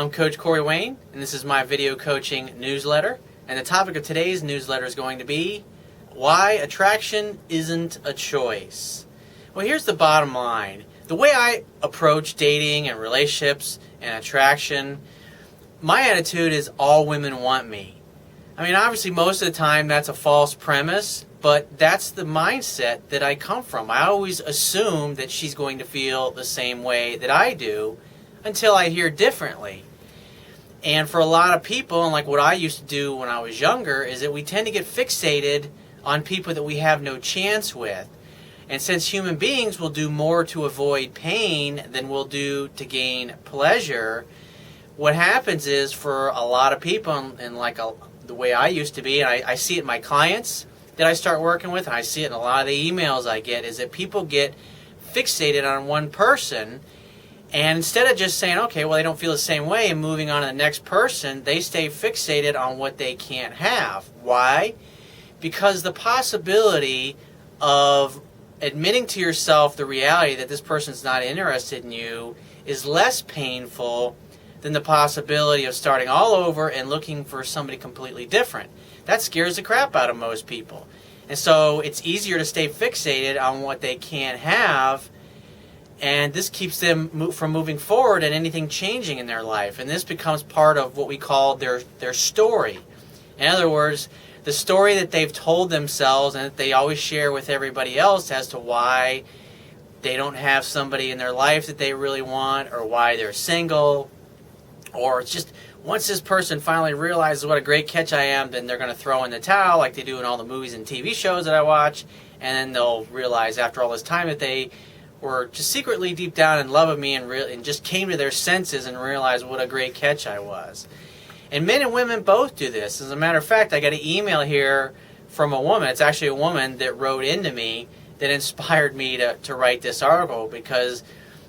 I'm Coach Corey Wayne, and this is my video coaching newsletter. And the topic of today's newsletter is going to be why attraction isn't a choice. Well, here's the bottom line. The way I approach dating and relationships and attraction, my attitude is all women want me. I mean, obviously, most of the time that's a false premise, but that's the mindset that I come from. I always assume that she's going to feel the same way that I do until I hear differently. And for a lot of people, and like what I used to do when I was younger, is that we tend to get fixated on people that we have no chance with. And since human beings will do more to avoid pain than we'll do to gain pleasure, what happens is for a lot of people, and the way I used to be, and I see it in my clients that I start working with, and I see it in a lot of the emails I get, is that people get fixated on one person. And instead of just saying, okay, well, they don't feel the same way and moving on to the next person, they stay fixated on what they can't have. Why? Because the possibility of admitting to yourself the reality that this person's not interested in you is less painful than the possibility of starting all over and looking for somebody completely different. That scares the crap out of most people. And so it's easier to stay fixated on what they can't have, and this keeps them from moving forward and anything changing in their life. And this becomes part of what we call their story. In other words, the story that they've told themselves and that they always share with everybody else as to why they don't have somebody in their life that they really want, or why they're single, or it's just once this person finally realizes what a great catch I am, then they're going to throw in the towel like they do in all the movies and TV shows that I watch, and then they'll realize after all this time that they were just secretly deep down in love with me and just came to their senses and realized what a great catch I was. And men and women both do this. As a matter of fact, I got an email here from a woman. It's actually a woman that wrote into me that inspired me to write this article, because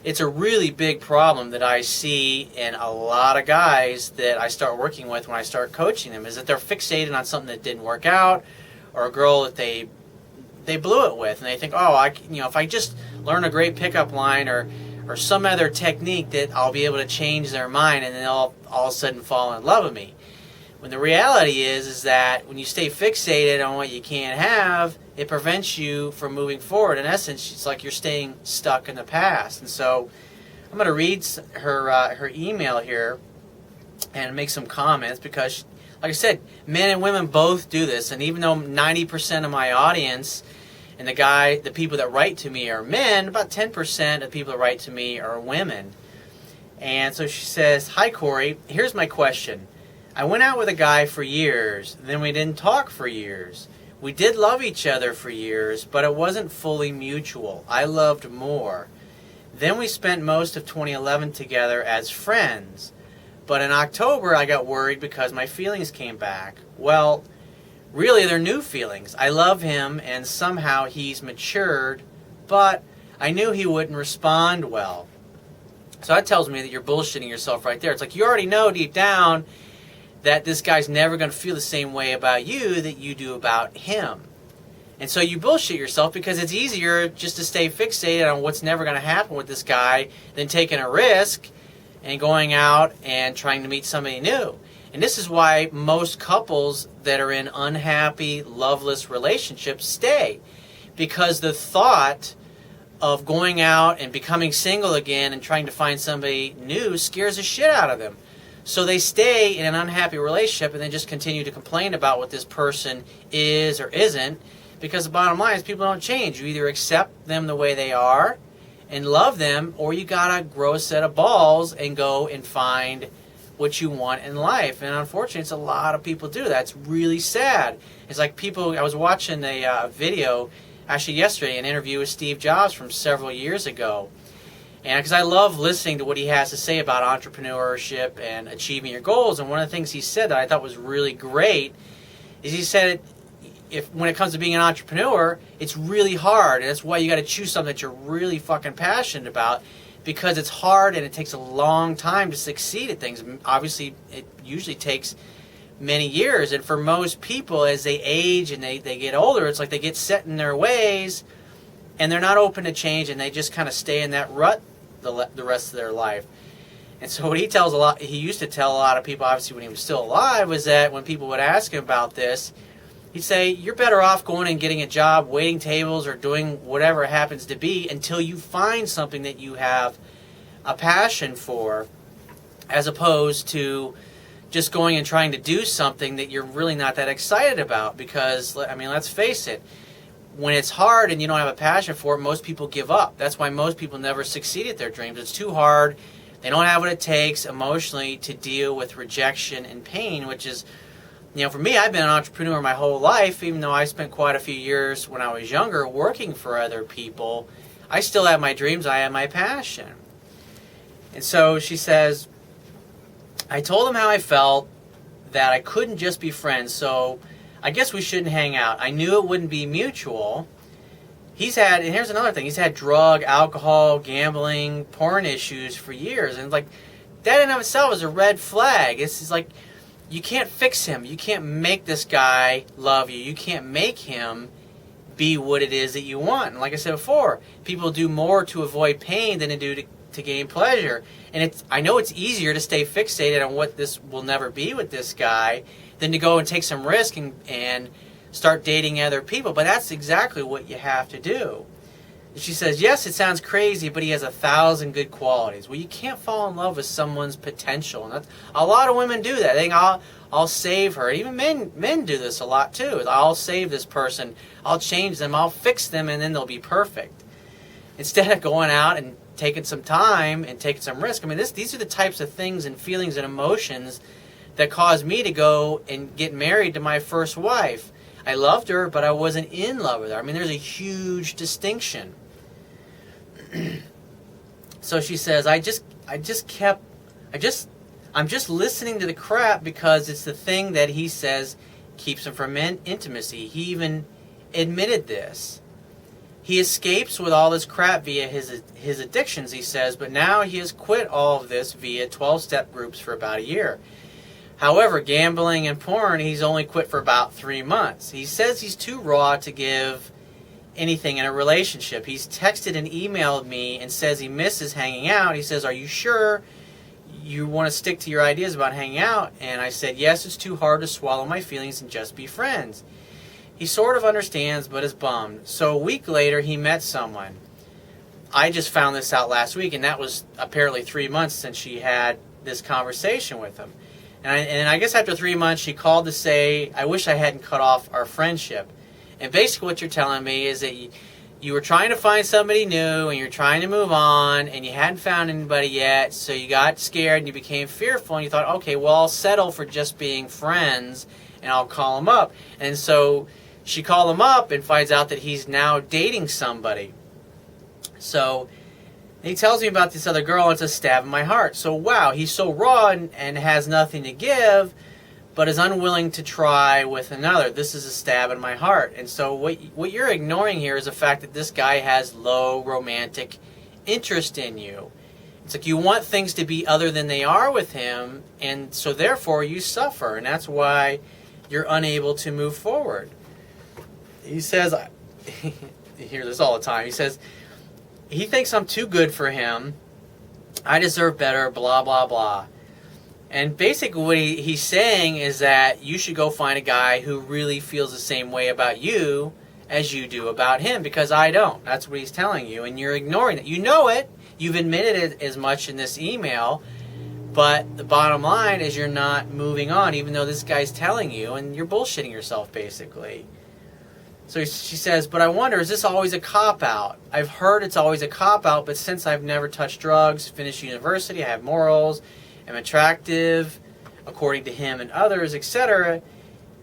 it's a really big problem that I see in a lot of guys that I start working with when I start coaching them, is that they're fixated on something that didn't work out, or a girl that they blew it with, and they think, oh, if I just learn a great pickup line or some other technique, that I'll be able to change their mind, and then they'll all of a sudden fall in love with me. When the reality is that when you stay fixated on what you can't have, it prevents you from moving forward. In essence, it's like you're staying stuck in the past. And so I'm going to read her email here and make some comments, because, like I said, men and women both do this. And even though 90% of my audience and the people that write to me are men, about 10% of people that write to me are women. And so she says, "Hi, Corey. Here's my question. I went out with a guy for years, then we didn't talk for years. We did love each other for years, but it wasn't fully mutual. I loved more. Then we spent most of 2011 together as friends. But in October, I got worried because my feelings came back. Well, really, they're new feelings. I love him, and somehow he's matured, but I knew he wouldn't respond well." So that tells me that you're bullshitting yourself right there. It's like you already know deep down that this guy's never going to feel the same way about you that you do about him. And so you bullshit yourself, because it's easier just to stay fixated on what's never going to happen with this guy than taking a risk and going out and trying to meet somebody new. And this is why most couples that are in unhappy, loveless relationships stay. Because the thought of going out and becoming single again and trying to find somebody new scares the shit out of them. So they stay in an unhappy relationship and then just continue to complain about what this person is or isn't, because the bottom line is people don't change. You either accept them the way they are and love them, or you gotta grow a set of balls and go and find what you want in life. And unfortunately, it's a lot of people do that. It's really sad. It's like I was watching a video actually yesterday, an interview with Steve Jobs from several years ago. And because I love listening to what he has to say about entrepreneurship and achieving your goals. And one of the things he said that I thought was really great is he said, when it comes to being an entrepreneur, it's really hard. And that's why you got to choose something that you're really fucking passionate about, because it's hard and it takes a long time to succeed at things. Obviously, it usually takes many years. And for most people, as they age and they get older, it's like they get set in their ways and they're not open to change, and they just kind of stay in that rut the rest of their life. And so what he used to tell a lot of people, obviously when he was still alive, was that when people would ask him about this, he'd say, you're better off going and getting a job, waiting tables, or doing whatever it happens to be until you find something that you have a passion for, as opposed to just going and trying to do something that you're really not that excited about. Because, I mean, let's face it, when it's hard and you don't have a passion for it, most people give up. That's why most people never succeed at their dreams. It's too hard. They don't have what it takes emotionally to deal with rejection and pain, which is, for me, I've been an entrepreneur my whole life. Even though I spent quite a few years when I was younger working for other people, I still have my dreams. I have my passion. And so she says, I told him how I felt, that I couldn't just be friends, so I guess we shouldn't hang out. I knew it wouldn't be mutual. And here's another thing, he's had drug, alcohol, gambling, porn issues for years. And that in and of itself is a red flag. It's like, you can't fix him. You can't make this guy love you. You can't make him be what it is that you want. And like I said before, people do more to avoid pain than they do to gain pleasure. And I know it's easier to stay fixated on what this will never be with this guy than to go and take some risk and start dating other people. But that's exactly what you have to do. She says, yes, it sounds crazy, but he has 1,000 good qualities. Well, you can't fall in love with someone's potential. And a lot of women do that. They think, I'll save her. Even men do this a lot too. I'll save this person. I'll change them. I'll fix them, and then they'll be perfect. Instead of going out and taking some time and taking some risk. I mean, these are the types of things and feelings and emotions that caused me to go and get married to my first wife. I loved her, but I wasn't in love with her. I mean, there's a huge distinction. So she says, I'm just listening to the crap because it's the thing that he says keeps him from intimacy. He even admitted this. He escapes with all this crap via his addictions, he says, but now he has quit all of this via 12-step groups for about a year. However, gambling and porn, he's only quit for about 3 months. He says he's too raw to give anything in a relationship. He's texted and emailed me and says he misses hanging out. He says, are you sure you want to stick to your ideas about hanging out? And I said, yes, it's too hard to swallow my feelings and just be friends. He sort of understands, but is bummed. So a week later, he met someone. I just found this out last week, and that was apparently 3 months since she had this conversation with him. And I guess after 3 months, she called to say, I wish I hadn't cut off our friendship. And basically what you're telling me is that you were trying to find somebody new, and you're trying to move on, and you hadn't found anybody yet, so you got scared and you became fearful, and you thought, okay, well, I'll settle for just being friends, and I'll call him up. And so she called him up and finds out that he's now dating somebody. So he tells me about this other girl, and it's a stab in my heart. So, wow, he's so raw and has nothing to give, but is unwilling to try with another. This is a stab in my heart. And so what you're ignoring here is the fact that this guy has low romantic interest in you. It's like you want things to be other than they are with him, and so therefore you suffer, and that's why you're unable to move forward. He says, you hear this all the time, he says, he thinks I'm too good for him, I deserve better, blah, blah, blah. And basically what he's saying is that you should go find a guy who really feels the same way about you as you do about him, because I don't. That's what he's telling you, and you're ignoring it. You know it. You've admitted it as much in this email, but the bottom line is you're not moving on, even though this guy's telling you, and you're bullshitting yourself, basically. So she says, but I wonder, is this always a cop-out? I've heard it's always a cop-out, but since I've never touched drugs, finished university, I have morals, am attractive, according to him and others, etc.,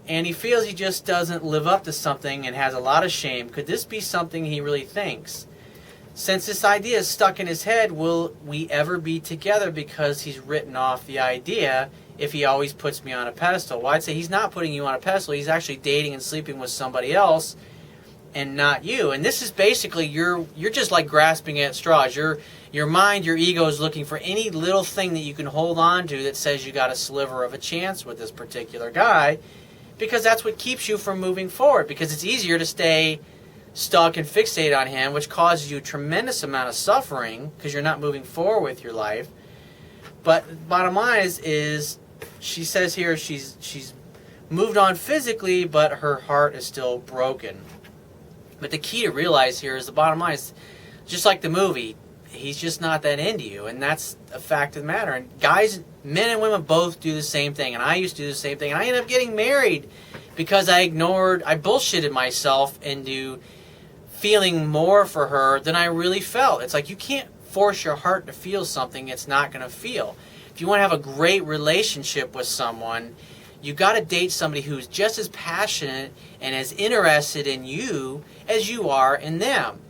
and he feels he just doesn't live up to something and has a lot of shame. Could this be something he really thinks? Since this idea is stuck in his head, will we ever be together because he's written off the idea if he always puts me on a pedestal? Well, I'd say he's not putting you on a pedestal. He's actually dating and sleeping with somebody else and not you. And this is basically, you're just like grasping at straws. Your mind, your ego is looking for any little thing that you can hold on to that says you got a sliver of a chance with this particular guy, because that's what keeps you from moving forward, because it's easier to stay stuck and fixate on him, which causes you a tremendous amount of suffering because you're not moving forward with your life. But bottom line is she says here she's moved on physically, but her heart is still broken. But the key to realize here is the bottom line is, just like the movie, he's just not that into you, and that's a fact of the matter. And guys, men and women both do the same thing, and I used to do the same thing, and I ended up getting married because I bullshitted myself into feeling more for her than I really felt. It's like you can't force your heart to feel something it's not going to feel. If you want to have a great relationship with someone, you got to date somebody who's just as passionate and as interested in you as you are in them.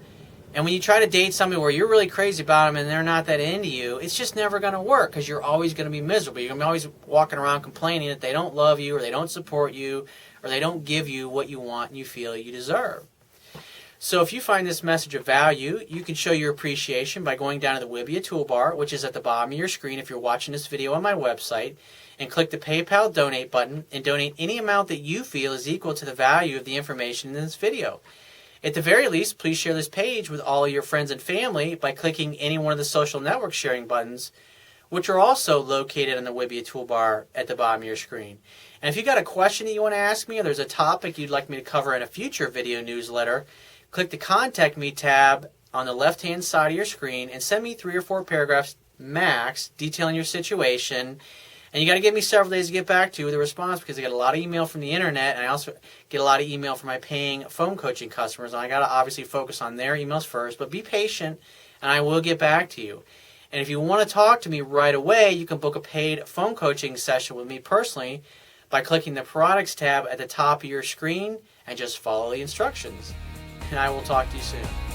And when you try to date somebody where you're really crazy about them and they're not that into you, it's just never going to work because you're always going to be miserable. You're going to be always walking around complaining that they don't love you or they don't support you or they don't give you what you want and you feel you deserve. So if you find this message of value, you can show your appreciation by going down to the Wibbia toolbar, which is at the bottom of your screen if you're watching this video on my website, and click the PayPal donate button and donate any amount that you feel is equal to the value of the information in this video. At the very least, please share this page with all of your friends and family by clicking any one of the social network sharing buttons, which are also located on the Wibbia toolbar at the bottom of your screen. And if you've got a question that you want to ask me, or there's a topic you'd like me to cover in a future video newsletter, click the Contact Me tab on the left-hand side of your screen and send me 3 or 4 paragraphs max detailing your situation. And you got to give me several days to get back to you with a response because I get a lot of email from the internet, and I also get a lot of email from my paying phone coaching customers. And I got to obviously focus on their emails first, but be patient, and I will get back to you. And if you want to talk to me right away, you can book a paid phone coaching session with me personally by clicking the Products tab at the top of your screen and just follow the instructions. And I will talk to you soon.